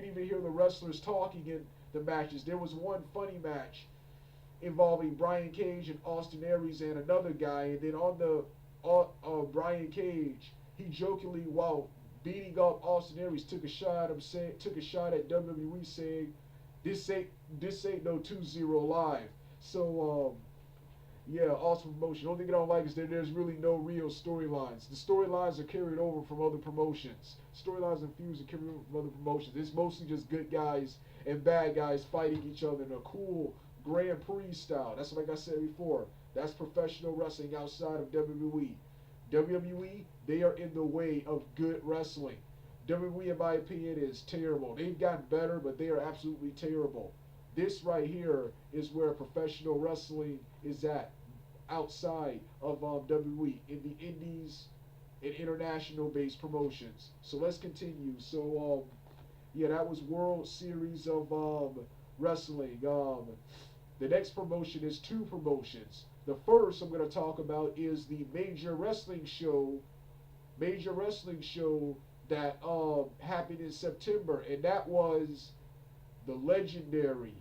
B: even hear the wrestlers talking in the matches. There was one funny match involving Brian Cage and Austin Aries and another guy, and then on the Brian Cage, he jokingly while beating up Austin Aries took a shot at WWE saying this ain't this ain't no 2-0 live. So yeah, awesome promotion. The only thing I don't like is that there's really no real storylines. The storylines are carried over from other promotions. Storylines and feuds are carried over from other promotions. It's mostly just good guys and bad guys fighting each other in a cool Grand Prix style. That's like I said before. That's professional wrestling outside of WWE. WWE, they are in the way of good wrestling. WWE, in my opinion, is terrible. They've gotten better, but they are absolutely terrible. This right here is where professional wrestling is at, outside of WWE, in the indies and international based promotions. So let's continue. So yeah, that was World Series of Wrestling. The next promotion is two promotions. The first I'm going to talk about is the major wrestling show that happened in September, and that was the legendary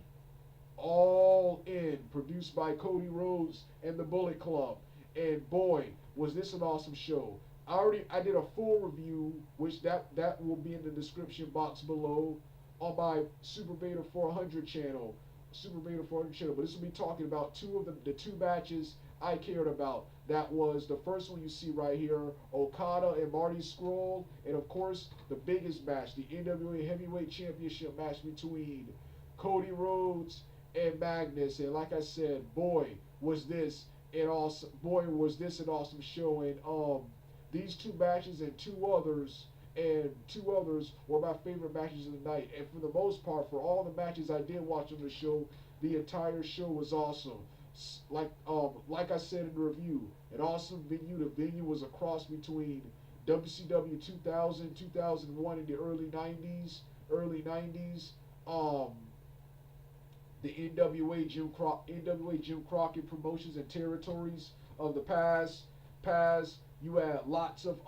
B: All In, produced by Cody Rhodes and the Bullet Club. And boy, was this an awesome show. I did a full review, which that will be in the description box below on my Super Beta 400 channel. Super Beta 400 channel. But this will be talking about two of the two matches I cared about. That was the first one you see right here, Okada and Marty Scurll, and of course the biggest match, the NWA Heavyweight Championship match between Cody Rhodes and Magnus. And like I said, boy was this an awesome show. And these two matches and two others were my favorite matches of the night. And for the most part, for all the matches I did watch on the show, the entire show was awesome. Like I said in the review, an awesome venue. The venue was a cross between WCW 2000, 2001 in the early 90s. The NWA Jim Crockett promotions and territories of the past. You had lots of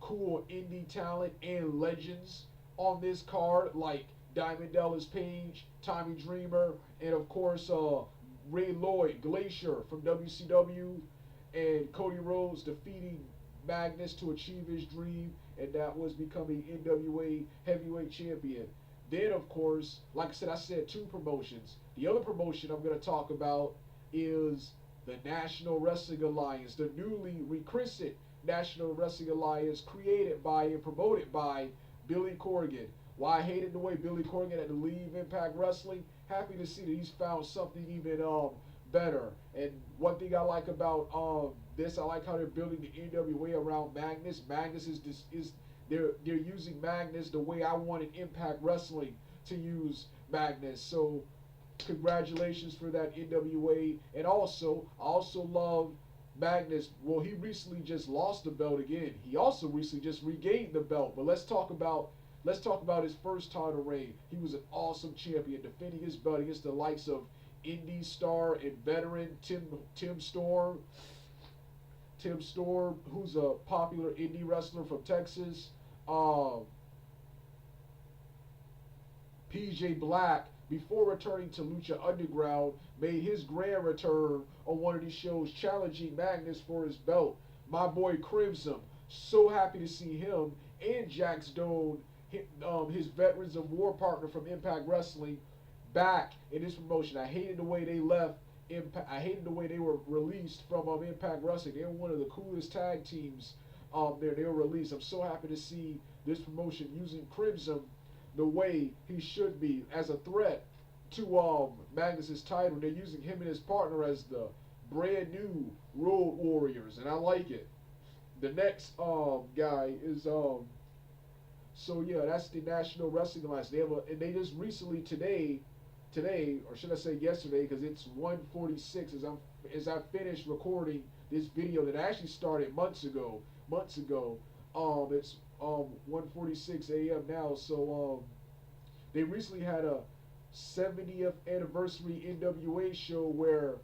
B: cool indie talent and legends on this card, like Diamond Dallas Page, Tommy Dreamer, and of course Ray Lloyd Glacier from WCW, and Cody Rhodes defeating Magnus to achieve his dream, and that was becoming NWA Heavyweight Champion. Then, of course, like I said two promotions. The other promotion I'm going to talk about is the National Wrestling Alliance, the newly rechristened National Wrestling Alliance, created by and promoted by Billy Corgan. Why I hated the way Billy Corgan had to leave Impact Wrestling, happy to see that he's found something even better. And one thing I like about this, I like how they're building the NWA around Magnus. Magnus is they're using Magnus the way I wanted Impact Wrestling to use Magnus. So congratulations for that NWA. And also, I also love Magnus. Well, he recently just lost the belt again. He also recently just regained the belt. But let's talk about his first title reign. He was an awesome champion, defending his belt against the likes of indie star and veteran Tim Storm. Tim Storm, who's a popular indie wrestler from Texas. PJ Black, before returning to Lucha Underground, made his grand return on one of these shows, challenging Magnus for his belt. My boy Crimson, so happy to see him, and Jack Stone, his Veterans of War partner from Impact Wrestling, back in this promotion. I hated the way they left Impact. I hated the way they were released from Impact Wrestling. They were one of the coolest tag teams there. They were released. I'm so happy to see this promotion using Crimson the way he should be, as a threat to Magnus's title. They're using him and his partner as the brand new Road Warriors, and I like it. The next guy is so yeah, that's the National Wrestling Alliance. They have and they just recently today, or should I say yesterday, because it's 1:46 as I finished recording this video that I actually started months ago. It's 1:46 a.m. now, so they recently had a 70th anniversary NWA show where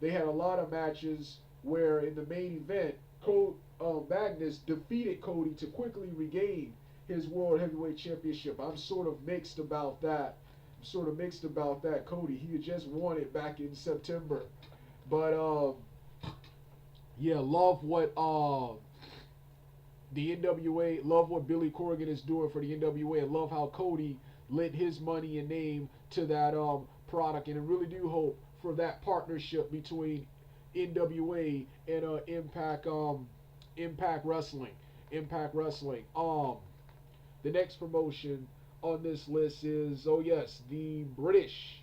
B: they had a lot of matches where in the main event, Magnus defeated Cody to quickly regain his World Heavyweight Championship. I'm sort of mixed about that. Cody, he had just won it back in September. But yeah, love what the NWA, love what Billy Corgan is doing for the NWA, and love how Cody lent his money and name to that product, and I really do hope for that partnership between NWA and Impact Wrestling. The next promotion on this list is, oh yes, the British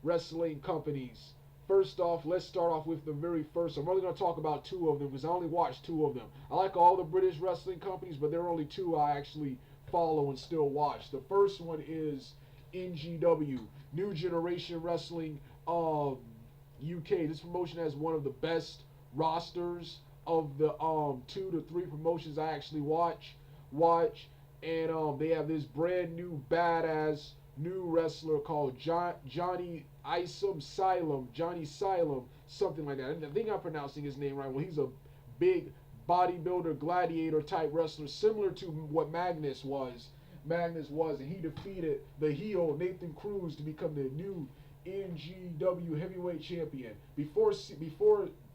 B: wrestling companies. First off, let's start off with the very first. I'm only going to talk about two of them because I only watched two of them. I like all the British wrestling companies, but there are only two I actually follow and still watch. The first one is NGW, New Generation Wrestling UK. This promotion has one of the best rosters of the 2 to 3 promotions I actually watch. And they have this brand new badass new wrestler called Johnny Silem, something like that. I think I'm pronouncing his name right. Well, he's a big bodybuilder, gladiator type wrestler, similar to what Magnus was, and he defeated the heel Nathan Cruz to become the new NGW heavyweight champion. Before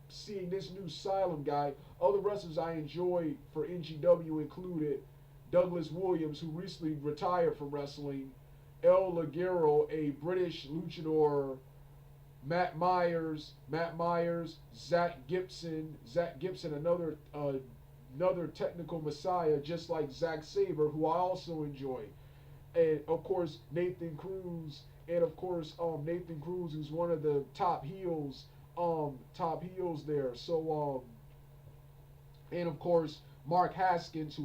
B: seeing this new Silem guy, other wrestlers I enjoy for NGW included Douglas Williams, who recently retired from wrestling, El Ligero, a British luchador, Matt Myers, Zach Gibson, another technical messiah, just like Zack Sabre, who I also enjoy, and of course Nathan Cruz, who's one of the top heels there. So and of course Mark Haskins,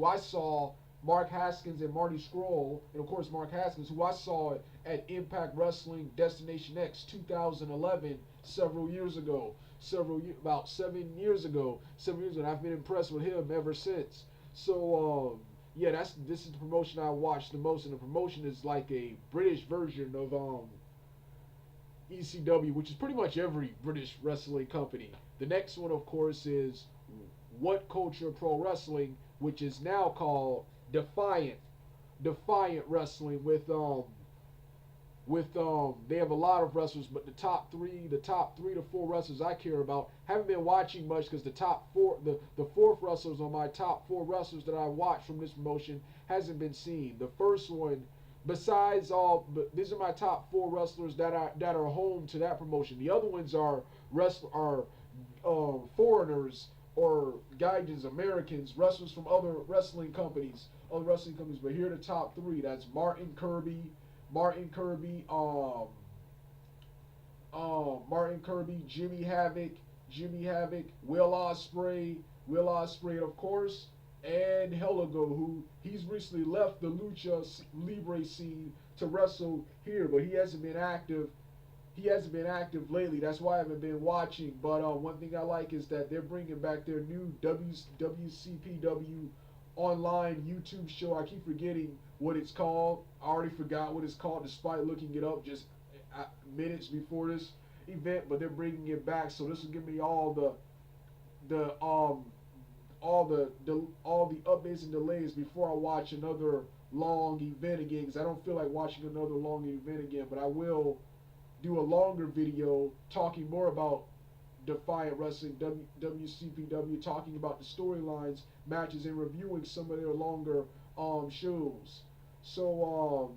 B: Mark Haskins and Marty Scurll, and of course Mark Haskins, who I saw at Impact Wrestling Destination X 2011, about 7 years ago, and I've been impressed with him ever since. So yeah, this is the promotion I watch the most, and the promotion is like a British version of ECW, which is pretty much every British wrestling company. The next one, of course, is What Culture Pro Wrestling, which is now called Defiant Wrestling. They have a lot of wrestlers, but the top three to four wrestlers I care about haven't been watching much because the fourth wrestlers on my top 4 wrestlers that I watched from this promotion hasn't been seen. The first one, these are my top 4 wrestlers that are home to that promotion. The other ones are foreigners or Gaijins, Americans, wrestlers from other wrestling companies. But here are the top 3. That's Martin Kirby, Jimmy Havoc, Will Ospreay, of course, and Heligo, who he's recently left the Lucha Libre scene to wrestle here, but he hasn't been active lately. That's why I haven't been watching. But one thing I like is that they're bringing back their new WCPW online YouTube show. I keep forgetting what it's called. I already forgot what it's called despite looking it up just minutes before this event, but they're bringing it back, so this will give me all the updates and delays before I watch another long event again, because I don't feel like watching another long event again. But I will do a longer video talking more about Defiant Wrestling, WCPW, talking about the storylines, matches, and reviewing some of their longer shows. So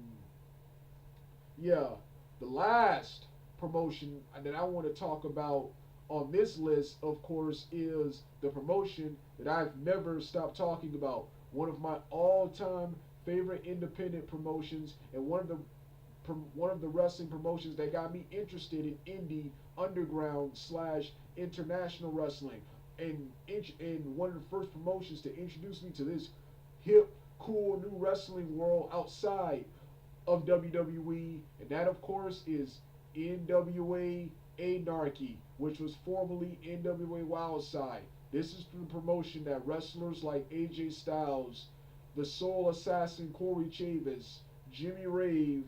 B: yeah, the last promotion that I want to talk about on this list, of course, is the promotion that I've never stopped talking about. One of my all-time favorite independent promotions, and one of the wrestling promotions that got me interested in indie, underground / international wrestling, and one of the first promotions to introduce me to this hip, cool new wrestling world outside of WWE, and that of course is NWA Anarchy, which was formerly NWA Wildside. This is the promotion that wrestlers like AJ Styles, the Soul Assassin Corey Chavis, Jimmy Rave,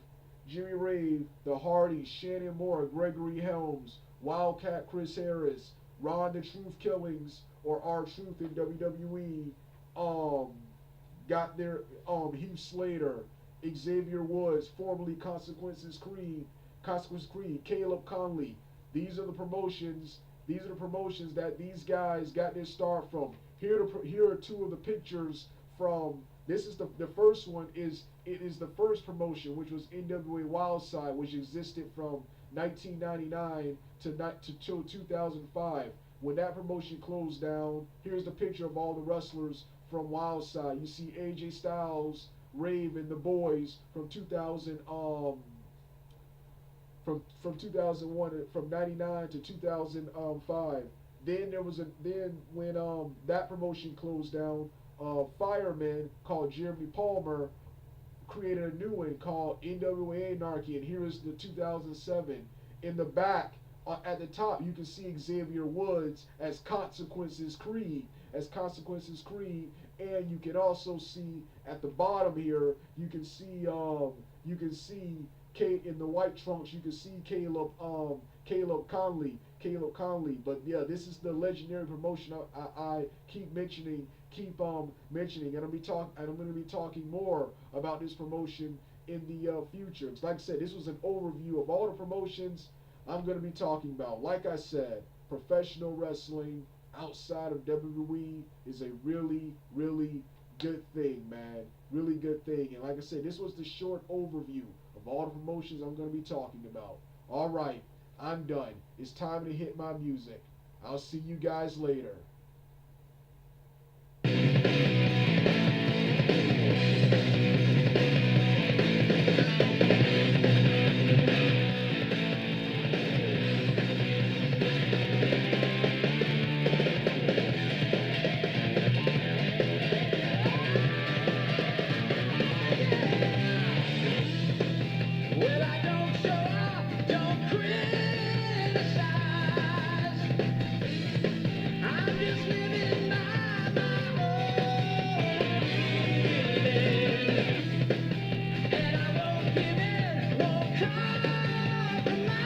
B: The Hardys, Shannon Moore, Gregory Helms, Wildcat Chris Harris, Ron the Truth Killings, or R-Truth in WWE, um, got their Heath Slater, Xavier Woods, formerly Consequences Creed, Caleb Conley. These are the promotions. These are the promotions that these guys got their start from. Here are two of the pictures from. This is the first one. It is the first promotion, which was NWA Wildside, which existed from 1999 to 2005. When that promotion closed down, here's the picture of all the wrestlers from Wildside. You see AJ Styles, Rave, and the Boys from 2000 from 2001, from 99 to 2005. Then when that promotion closed down, fireman called Jeremy Palmer created a new one called NWA Anarchy, and here is the 2007. In the back, at the top, you can see Xavier Woods as Consequences Creed, and you can also see at the bottom here, you can see Kate in the white trunks. You can see Caleb Conley. But yeah, this is the legendary promotion I keep mentioning, and I'm gonna be talking more about this promotion in the future. Like I said, this was an overview of all the promotions I'm gonna be talking about. Like I said, professional wrestling outside of WWE is a really, really good thing, man. Really good thing. And like I said, this was the short overview of all the promotions I'm going to be talking about. All right, I'm done. It's time to hit my music. I'll see you guys later.
C: Well, I don't show up, don't criticize. I'm just living by my own feelings. And I won't give in, won't compromise.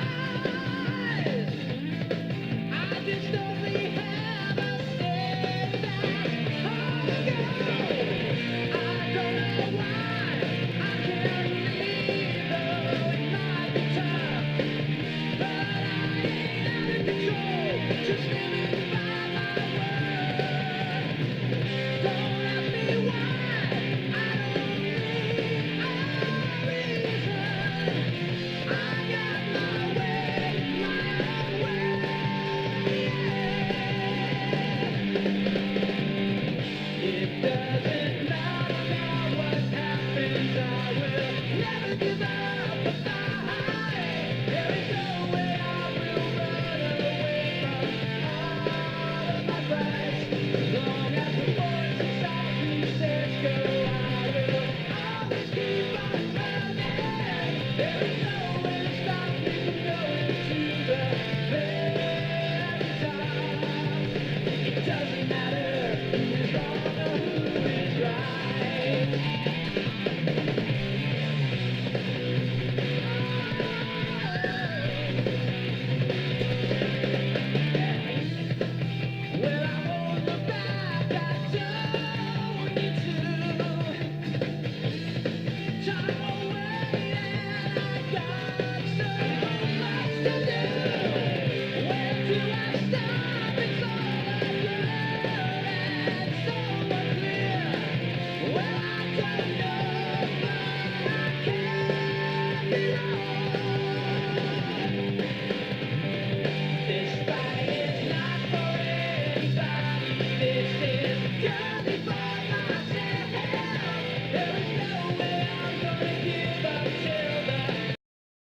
C: I just only have a steadfast hunger. I don't know why I can't leave, though it might be tough. But I ain't out of control, just